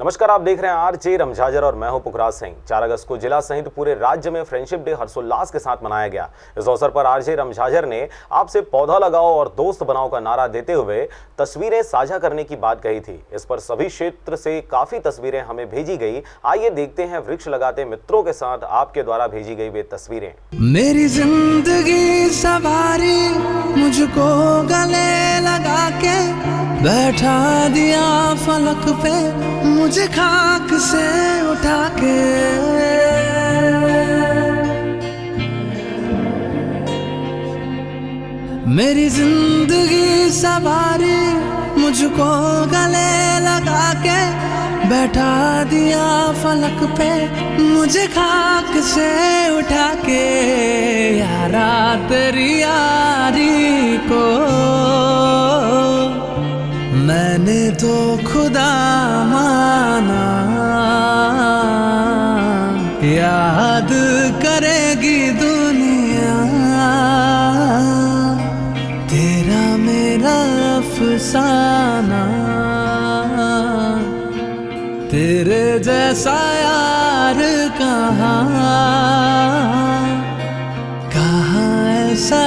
नमस्कार, आप देख रहे हैं आरजे रमझाजर और मैं हूं पुखराज सिंह। 4 अगस्त को जिला सहित पूरे राज्य में फ्रेंडशिप डे हर्षोल्लास के साथ मनाया गया। इस अवसर पर आरजे रमझाजर ने आपसे पौधा लगाओ और दोस्त बनाओ का नारा देते हुए तस्वीरें साझा करने की बात कही थी। इस पर सभी क्षेत्र से काफी तस्वीरें हमें भेजी गई। आइए देखते हैं वृक्ष लगाते मित्रों के साथ आपके द्वारा भेजी गई वे तस्वीरें। मेरी जिंदगी सवारी मुझको गले लगा के बैठा दिया फलक पे, मुझे खाक से उठा के। मेरी जिंदगी सवारी मुझको गले लगा के बैठा दिया फलक पे, मुझे खाक से उठा के। यारा तेरी यारी को मैंने तो खुदा माना, याद करेगी दुनिया तेरा मेरा अफसाना। तेरे जैसा यार कहाँ ऐसा